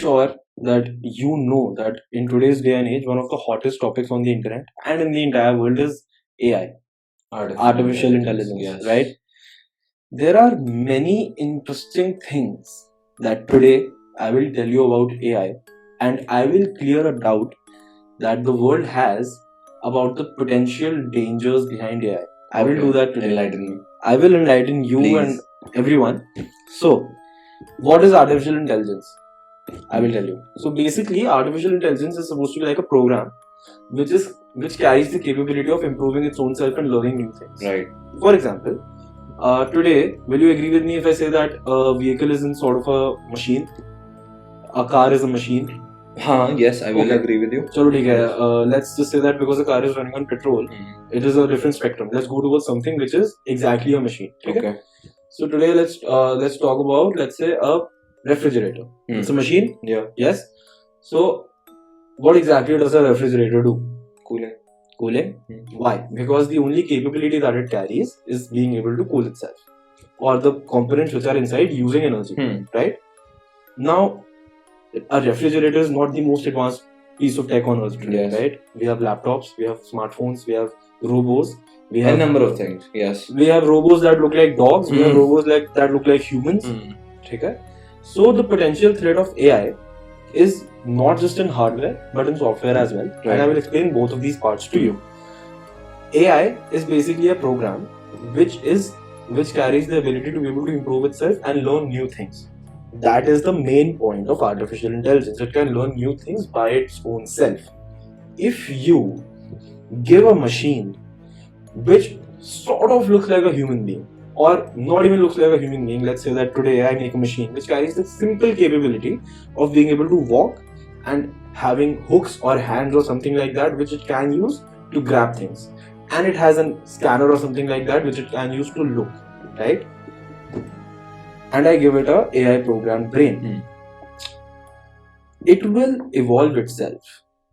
sure that you know that in today's day and age, one of the hottest topics on the internet and in the entire world is AI, artificial intelligence, Yes. right? There are many interesting things that today I will tell you about AI, and I will clear a doubt that the world has about the potential dangers behind AI. I will do that today. Enlighten me. I will enlighten you Please. and everyone. So, what is artificial intelligence? I will tell you. So basically, artificial intelligence is supposed to be like a program which carries the capability of improving its own self and learning new things. Right. For example, today, will you agree with me if I say that a vehicle is in sort of a machine? A car is a machine. Yes, I will Okay. agree with you. Chalo, theek hai. Let's just say that because a car is running on petrol, it is a different spectrum. Let's go towards something which is exactly a machine. Okay. So today let's talk about, let's say, a refrigerator. It's a machine. Yeah. Yes. So what exactly does a refrigerator do? Cooling. Why? Because the only capability that it carries is being able to cool itself, or the components which are inside using energy. Right? Now, a refrigerator is not the most advanced piece of tech on earth today. Yes. Right? We have laptops, we have smartphones, we have Robos, we A have number of things. Yes. we have robots that look like dogs, we have robots that look like humans. Okay? So the potential threat of AI is not just in hardware but in software as well. Right. And I will explain both of these parts to you. AI is basically a program which carries the ability to be able to improve itself and learn new things. That is the main point of artificial intelligence. It can learn new things by its own self. If you give a machine which sort of looks like a human being, or not even looks like a human being, let's say that today I make a machine which carries the simple capability of being able to walk and having hooks or hands or something like that which it can use to grab things, and it has a scanner or something like that which it can use to look, right? And I give it a AI programmed brain. It will evolve itself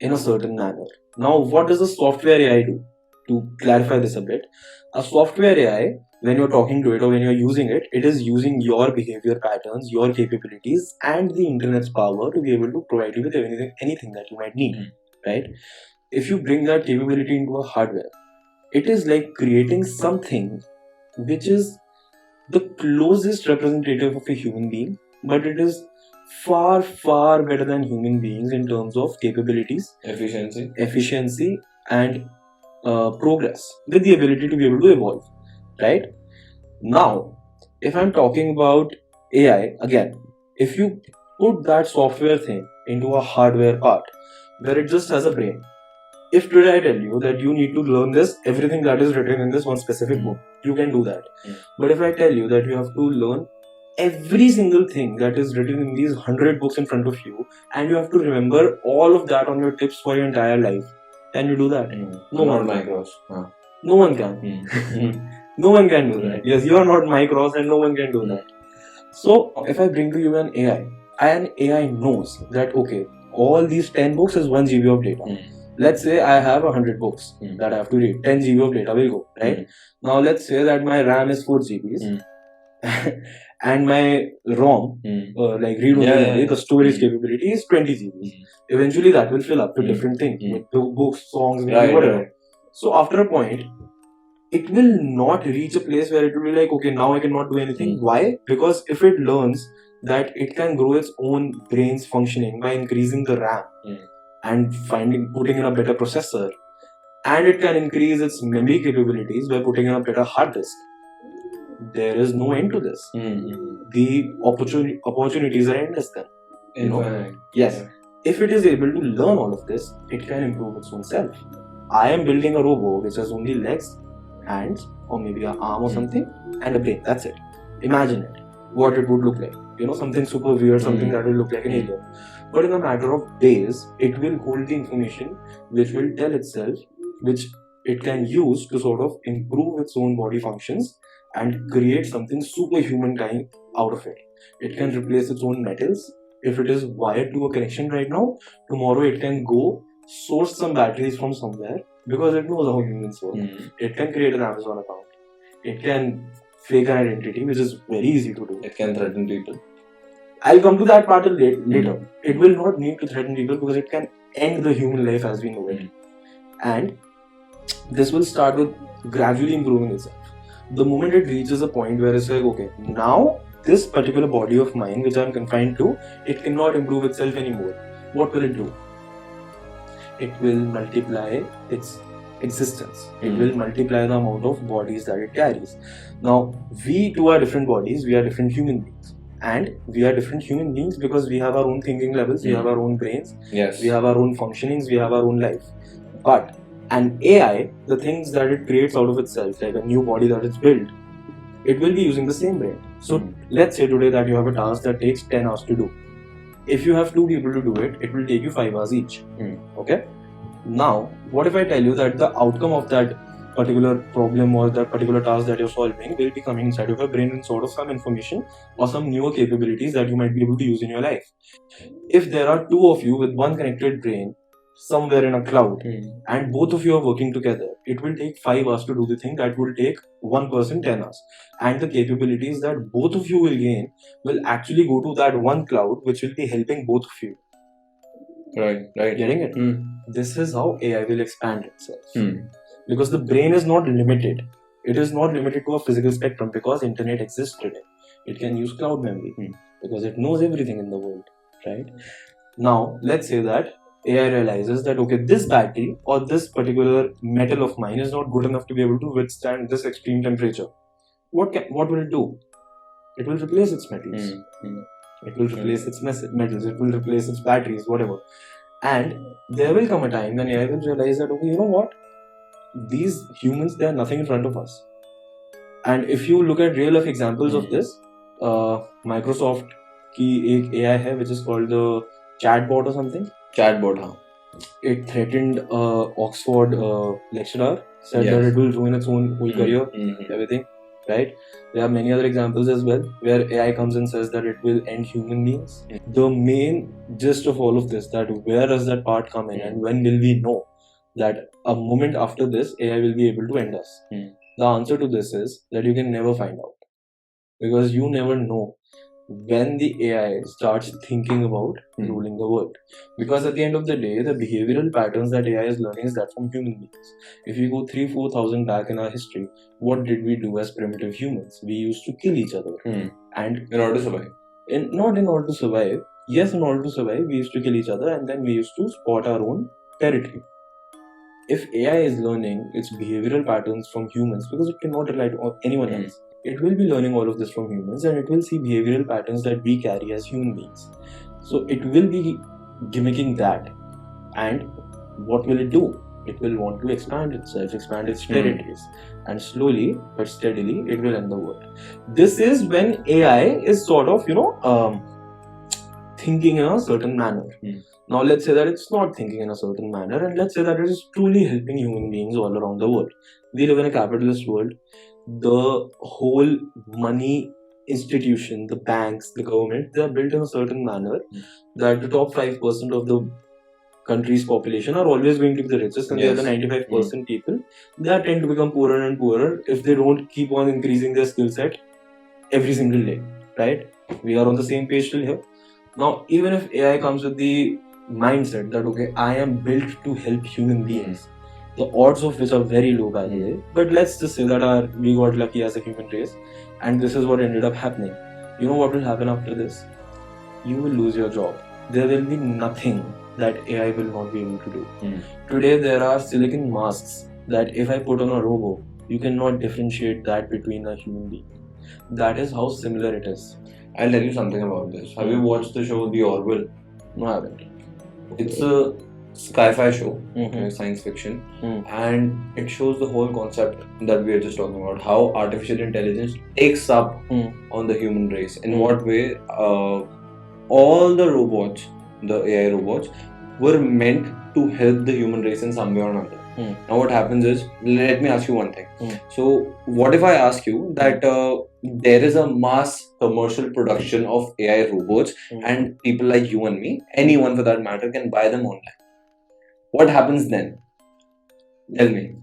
in a certain manner. Now, what does a software AI do? To clarify this a bit, a software AI, when you're talking to it or when you're using it, it is using your behavior patterns, your capabilities, and the internet's power to be able to provide you with anything that you might need, right? If you bring that capability into a hardware, it is like creating something which is the closest representative of a human being, but it is far, far better than human beings in terms of capabilities, efficiency, and progress, with the ability to be able to evolve, right? Now, if I'm talking about AI again, if you put that software thing into a hardware part where it just has a brain, if today I tell you that you need to learn this, everything that is written in this one specific book, you can do that. But if I tell you that you have to learn every single thing that is written in these 100 books in front of you, and you have to remember all of that on your tips for your entire life, can you do that? No one can. No one can. No one can do that. Yes, you are not Mike Ross and no one can do that. So, if I bring to you an AI knows that, okay, all these 10 books is 1 GB of data. Let's say I have 100 books that I have to read. 10 GB of data will go, right? Now, let's say that my RAM is 4 GBs and my ROM, like read-only memory, the storage capability is 20 GBs. Eventually, that will fill up with different things, with books, songs, whatever. So, after a point, it will not reach a place where it will be like, okay, now I cannot do anything. Why? Because if it learns that it can grow its own brain's functioning by increasing the RAM and putting in a better processor, and it can increase its memory capabilities by putting in a better hard disk, there is no end to this. The opportunities are endless then. Yes. If it is able to learn all of this, it can improve its own self. I am building a robot which has only legs, hands, or maybe an arm or something, and a brain. That's it. Imagine it. What it would look like. Something super weird, something that will look like an alien. But in a matter of days, it will hold the information which will tell itself, which it can use to sort of improve its own body functions and create something superhuman kind out of it. It can replace its own metals. If it is wired to a connection right now, tomorrow it can go source some batteries from somewhere because it knows how humans work. It can create an Amazon account. It can fake an identity, which is very easy to do. It can threaten people. I'll come to that part later. It will not need to threaten people because it can end the human life as we know it. And this will start with gradually improving itself. The moment it reaches a point where it's like, okay, now this particular body of mine which I'm confined to, it cannot improve itself anymore. What will it do? It will multiply its existence. It will multiply the amount of bodies that it carries. Now, we too are different bodies, we are different human beings. And we are different human beings because we have our own thinking levels, we have our own brains, Yes. we have our own functionings, we have our own life. But an AI, the things that it creates out of itself, like a new body that it's built, it will be using the same brain. So let's say today that you have a task that takes 10 hours to do. If you have 2 people to do it, it will take you 5 hours each. Okay? Now, what if I tell you that the outcome of that particular problem or that particular task that you're solving will be coming inside of your brain in sort of some information or some newer capabilities that you might be able to use in your life. If there are 2 of you with one connected brain somewhere in a cloud and both of you are working together, it will take 5 hours to do the thing that will take one person 10 hours. And the capabilities that both of you will gain will actually go to that one cloud which will be helping both of you. Right. Getting it? This is how AI will expand itself. Because the brain is not limited. It is not limited to a physical spectrum because internet exists today. It can use cloud memory because it knows everything in the world, right? Now, let's say that AI realizes that, okay, this battery or this particular metal of mine is not good enough to be able to withstand this extreme temperature. What will it do? It will replace its metals. It will replace its metals. It will replace its batteries, whatever. And there will come a time when AI will realize that, okay, you know what? These humans, they are nothing in front of us. And if you look at real life examples of this, Microsoft की एक AI है which is called the chatbot or something. Chatbot, हाँ. It threatened Oxford lecturer, said that it will ruin its own whole career, everything. Right? There are many other examples as well where AI comes and says that it will end human beings. The main gist of all of this, that where does that part come in and when will we know that a moment after this AI will be able to end us? The answer to this is that you can never find out because you never know when the AI starts thinking about ruling the world. Because at the end of the day, the behavioral patterns that AI is learning is that from human beings. If we go 3,000-4,000 back in our history, what did we do as primitive humans? We used to kill each other. And in order to survive. Not in order to survive. Yes, in order to survive, we used to kill each other and then we used to spot our own territory. If AI is learning its behavioral patterns from humans, because it cannot rely on anyone else, it will be learning all of this from humans and it will see behavioral patterns that we carry as human beings. So it will be gimmicking that. And what will it do? It will want to expand itself, expand its territories. And slowly but steadily, it will end the world. This is when AI is sort of, thinking in a certain manner. Now let's say that it's not thinking in a certain manner and let's say that it is truly helping human beings all around the world. We live in a capitalist world. The whole money institution, the banks, the government, they are built in a certain manner that the top 5% of the country's population are always going to be the richest and the other 95% people, they are tend to become poorer and poorer if they don't keep on increasing their skill set every single day, right? We are on the same page till here. Now, even if AI comes with the mindset that, okay, I am built to help human beings, the odds of which are very low, by the way, but let's just say that we got lucky as a human race and this is what ended up happening. You know what will happen after this? You will lose your job. There will be nothing that AI will not be able to do. Today, there are silicon masks that if I put on a robo, you cannot differentiate that between a human being. That is how similar it is. I'll tell you something about this. Have you watched the show The Orville? No, I haven't. It's a sci-fi show, science fiction, and it shows the whole concept that we are just talking about, how artificial intelligence takes up on the human race. In what way all the robots, the AI robots, were meant to help the human race in some way or another. Now what happens is, let me ask you one thing. So what if I ask you that there is a mass commercial production of AI robots and people like you and me, anyone for that matter, can buy them online? What happens then? Tell me.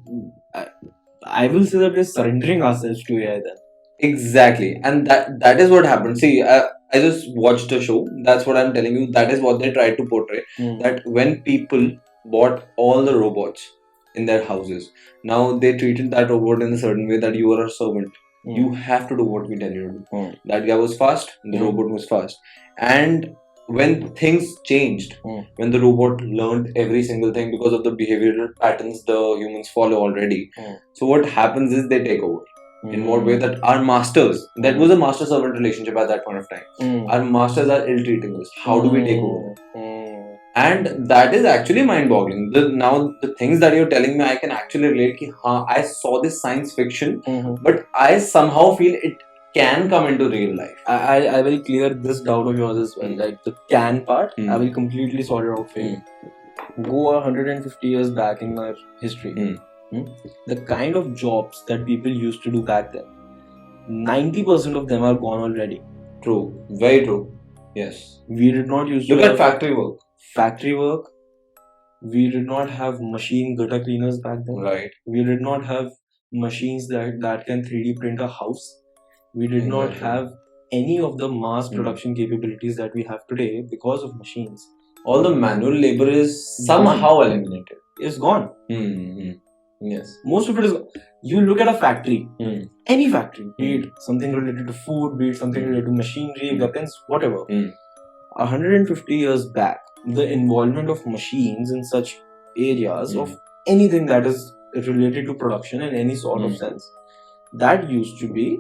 I will say that we're surrendering ourselves to AI then. Exactly, and that is what happened. See, I just watched a show. That's what I'm telling you. That is what they tried to portray. That when people bought all the robots in their houses, now they treated that robot in a certain way that you are a servant. You have to do what we tell you to do. That guy was fast, the robot was fast. And when things changed, when the robot learned every single thing because of the behavioral patterns the humans follow already, so what happens is they take over. In what way? That our masters, that was a master servant relationship at that point of time. Our masters are ill treating us. How do we take over? And that is actually mind boggling. Now, the things that you're telling me, I can actually relate. Ki, I saw this science fiction, but I somehow feel it can come into real life. I will clear this doubt of yours as well. Like the can part, I will completely sort it out for you. Go 150 years back in our history. The kind of jobs that people used to do back then, 90% of them are gone already. True. Very true. Yes. We did not use to Look at factory work. Factory work. We did not have machine gutter cleaners back then. Right. We did not have machines that can 3D print a house. We did not have any of the mass production capabilities that we have today because of machines. All the manual labor is somehow eliminated. It's gone. Yes. Most of it is. You look at a factory, any factory, be it something related to food, be it something related to machinery, weapons, whatever. 150 years back, the involvement of machines in such areas of anything that is related to production in any sort of sense, that used to be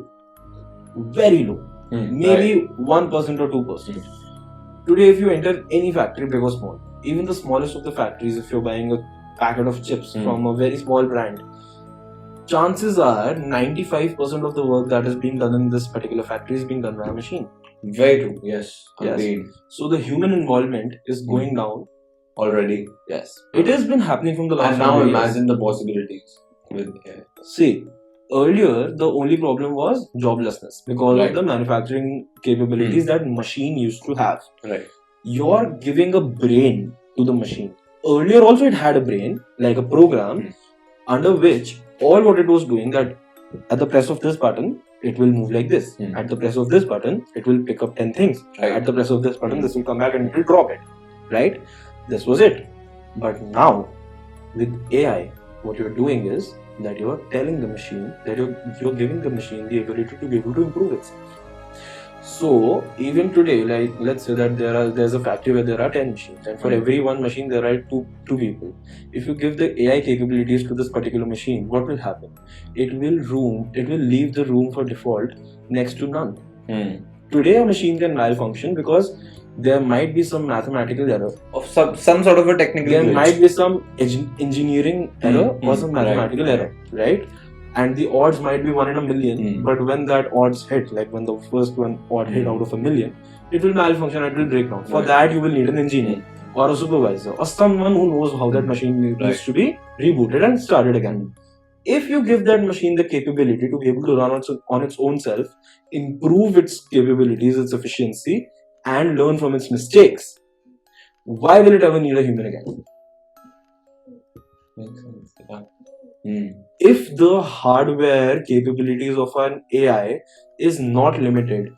very low. Maybe 1% or 2%. Today, if you enter any factory, big or small, even the smallest of the factories, if you're buying a packet of chips from a very small brand, chances are 95% of the work that is being done in this particular factory is being done by a machine. Very true. Yes. Agreed. So the human involvement is going down already. Yes. It has been happening from the last. And now imagine the possibilities with AI. See, earlier the only problem was joblessness because of the manufacturing capabilities that machine used to have. Right. You're giving a brain to the machine. Earlier also it had a brain, like a program, under which all what it was doing, that at the press of this button, it will move like this. At the press of this button, it will pick up 10 things. At the press of this button, this will come back and it will drop it. Right? This was it. But now, with AI, what you're doing is that you're telling the machine that you're giving the machine the ability to be able to improve itself. So even today, like let's say that there's a factory where there are 10 machines, and for every one machine there are two people. If you give the AI capabilities to this particular machine, what will happen? It will leave the room for default next to none. Today a machine can malfunction because there might be some mathematical error of some sort of a technical there glitch. Might be some engineering error or some mathematical error, right? And the odds might be 1 in a million, but when that odds hit, like when the first one odd hit out of a million, it will malfunction, it will break down. For that, you will need an engineer or a supervisor or someone who knows how that machine needs to be rebooted and started again. If you give that machine the capability to be able to run on its own self, improve its capabilities, its efficiency, and learn from its mistakes, why will it ever need a human again? Makes sense. If the hardware capabilities of an AI is not limited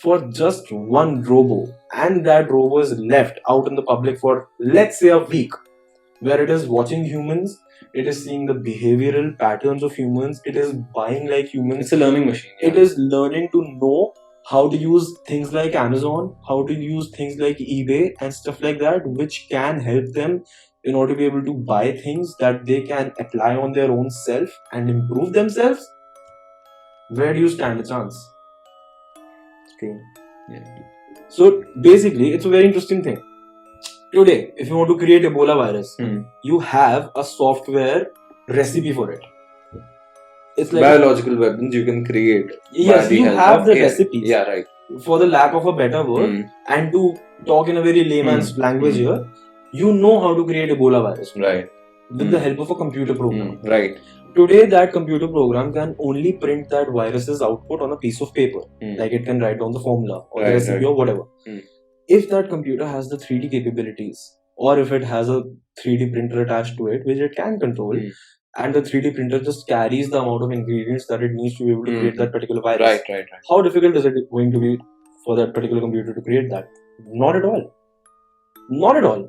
for just one robo, and that robo is left out in the public for, let's say, a week, where it is watching humans, it is seeing the behavioral patterns of humans, it is buying like humans. It's a learning machine. It is learning to know how to use things like Amazon, how to use things like eBay and stuff like that, which can help them in order to be able to buy things that they can apply on their own self and improve themselves. Where do you stand a chance? True. So basically, it's a very interesting thing. Today, if you want to create Ebola virus, you have a software recipe for it. It's like biological weapons you can create. Yes, you have the recipes. Yeah, right. For the lack of a better word, and to talk in a very layman's language here, you know how to create Ebola virus. Right. With the help of a computer program. Right. Today, that computer program can only print that virus's output on a piece of paper. Like it can write down the formula or the recipe or whatever. If that computer has the 3D capabilities, or if it has a 3D printer attached to it, which it can control, and the 3D printer just carries the amount of ingredients that it needs to be able to create that particular virus. Right. How difficult is it going to be for that particular computer to create that. Not at all. Not at all.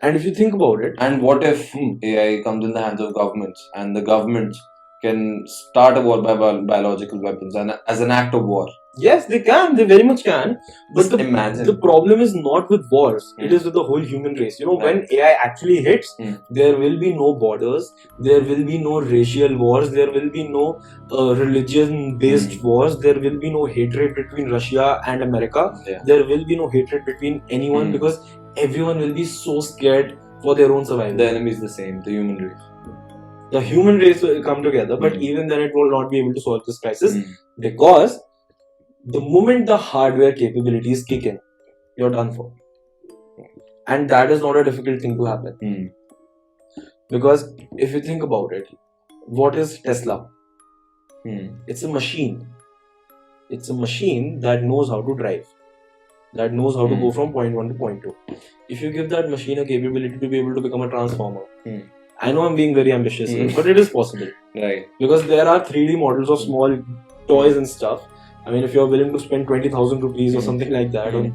And if you think about it, And what if AI comes in the hands of governments, and the governments can start a war by biological weapons and as an act of war? yes, they can. They very much can. But Just imagine. the problem is not with wars. It is with the whole human race. You know, when AI actually hits, there will be no borders. There will be no racial wars. There will be no religion-based wars. There will be no hatred between Russia and America. There will be no hatred between anyone because everyone will be so scared for their own survival. The enemy is the same, the human race. The human race will come together, but even then it will not be able to solve this crisis because the moment the hardware capabilities kick in, you're done for. And that is not a difficult thing to happen. Because if you think about it, what is Tesla? It's a machine. It's a machine that knows how to drive. That knows how to go from point 1 to point 2. If you give that machine a capability to be able to become a transformer, I know I'm being very ambitious, but it is possible. Right. Because there are 3D models of small toys and stuff. I mean, if you're willing to spend 20,000 rupees or something like that on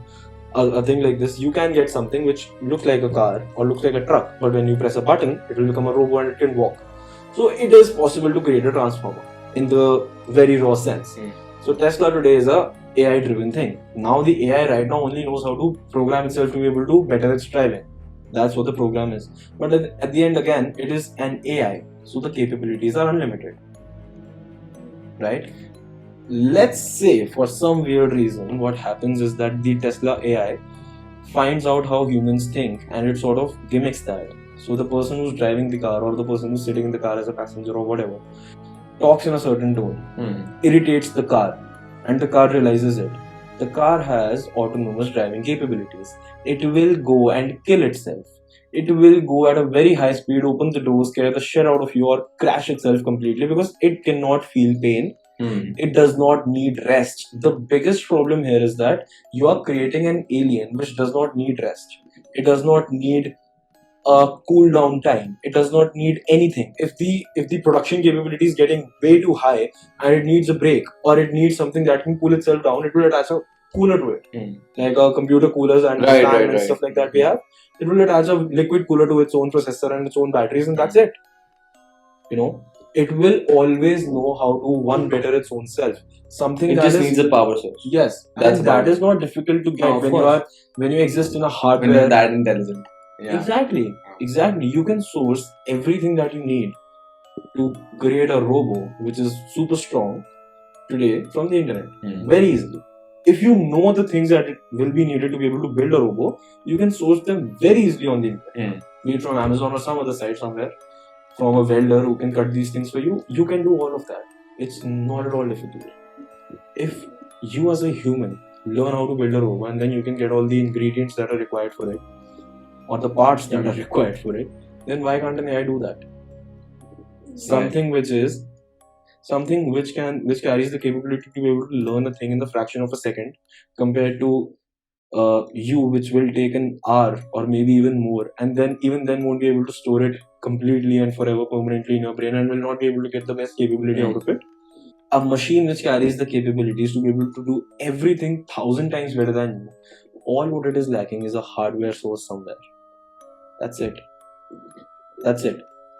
a thing like this, you can get something which looks like a car or looks like a truck. But when you press a button, it will become a robot and it can walk. So it is possible to create a transformer in the very raw sense. So Tesla today is a AI driven thing. Now the AI right now only knows how to program itself to be able to better its driving. That's what the program is. But at the end again, it is an AI. So the capabilities are unlimited. Right? Let's say for some weird reason, what happens is that the Tesla AI finds out how humans think and it sort of gimmicks that. So the person who's driving the car or the person who's sitting in the car as a passenger or whatever talks in a certain tone, irritates the car, and the car realizes it. The car has autonomous driving capabilities. It will go and kill itself. It will go at a very high speed, open the door, scare the shit out of you, or crash itself completely because it cannot feel pain. It does not need rest. The biggest problem here is that you are creating an alien which does not need rest. It does not need a cool down time. It does not need anything. If the production capability is getting way too high and it needs a break or it needs something that can cool itself down, it will attach a cooler to it, like computer coolers and fan and stuff like that we have. It will attach a liquid cooler to its own processor and its own batteries, and that's it. You know, it will always know how to better its own self. Something it that just needs a power source. Yes, that is not difficult to get when you exist in a hardware. When you're that intelligent. Yeah. Exactly. You can source everything that you need to create a robo which is super strong today from the internet very easily. If you know the things that will be needed to be able to build a robo, you can source them very easily on the internet. Be it from Amazon or some other site somewhere, from a welder who can cut these things for you. You can do all of that. It's not at all difficult. If you as a human learn how to build a robo and then you can get all the ingredients that are required for it, or the parts that are required for it, then why can't an AI do that? Something which carries the capability to be able to learn a thing in the fraction of a second, compared to you, which will take an hour or maybe even more, and then even then won't be able to store it completely and forever permanently in your brain and will not be able to get the best capability out of it. A machine which carries the capabilities to be able to do everything 1,000 times better than you, all what it is lacking is a hardware source somewhere. That's it.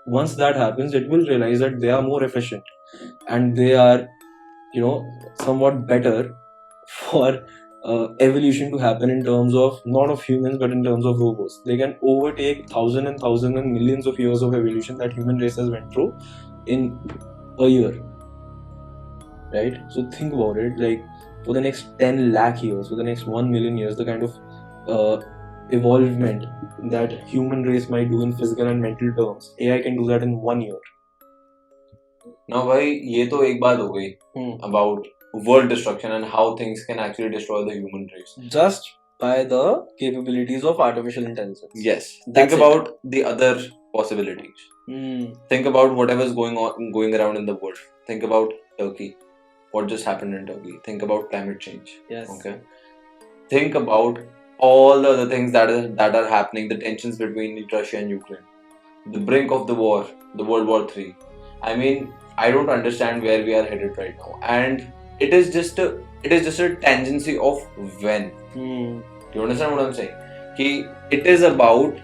Once that happens, it will realize that they are more efficient and they are, somewhat better for evolution to happen in terms of not of humans but in terms of robots. They can overtake thousands and millions of years of evolution that human race has went through in a year. Right? So think about it, like for the next 10 lakh years, for the next 1 million years, the kind of evolvement that human race might do in physical and mental terms, AI can do that in 1 year. Now, bhai, ये तो एक बात हो गई about world destruction and how things can actually destroy the human race. Just by the capabilities of artificial intelligence. Yes. Think about the other possibilities. Think about whatever's going around in the world. Think about Turkey. What just happened in Turkey? Think about climate change. Yes. Okay. Think about all the other things that are happening, the tensions between Russia and Ukraine, the brink of the war, the World War III. I mean, I don't understand where we are headed right now, and it is just it is just a tangency of when. You understand what I'm saying? It is about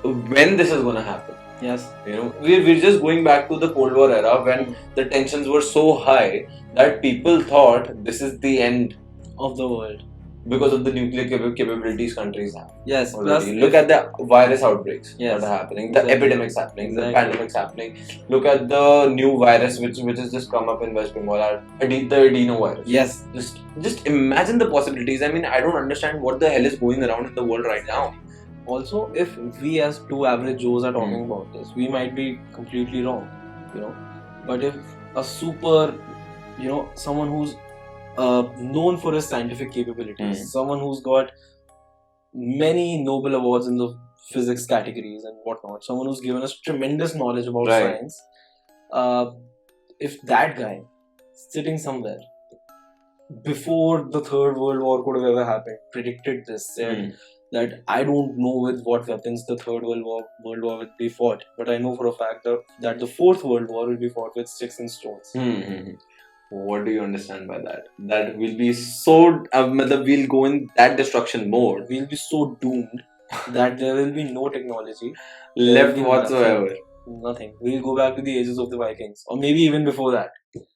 when this is gonna happen. Yes. We're just going back to the Cold War era when the tensions were so high that people thought this is the end of the world because of the nuclear capabilities countries have. Yes. Already. Look at the virus outbreaks that are happening, the Exactly. epidemics happening, the pandemics happening. Look at the new virus which has just come up in West Bengal, the adenovirus. Yes. Just imagine the possibilities. I mean, I don't understand what the hell is going around in the world right now. Also, if we as two average Joes are talking about this, we might be completely wrong, But if a super, someone who's known for his scientific capabilities, someone who's got many Nobel Awards in the physics categories and whatnot, someone who's given us tremendous knowledge about science, if that guy sitting somewhere before the Third World War could have ever happened predicted this, said that I don't know with what weapons the Third World War will be fought, but I know for a fact that the Fourth World War will be fought with sticks and stones. What do you understand by that? That we'll be so... we'll go in that destruction mode. We'll be so doomed that there will be no technology left whatsoever. Nothing. We'll go back to the ages of the Vikings, or maybe even before that.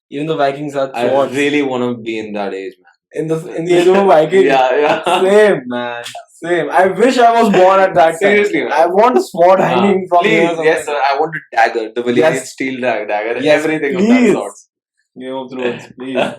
Even the Vikings had swords. I really want to be in that age, man. In the age of a Viking? Yeah. Same, man. Same. I wish I was born at that Seriously, time. I want a sword hanging from here. Please, yes, sir. I want a dagger. The Valyrian steel dagger. Yes, everything please. of that sort. Game of Thrones, please.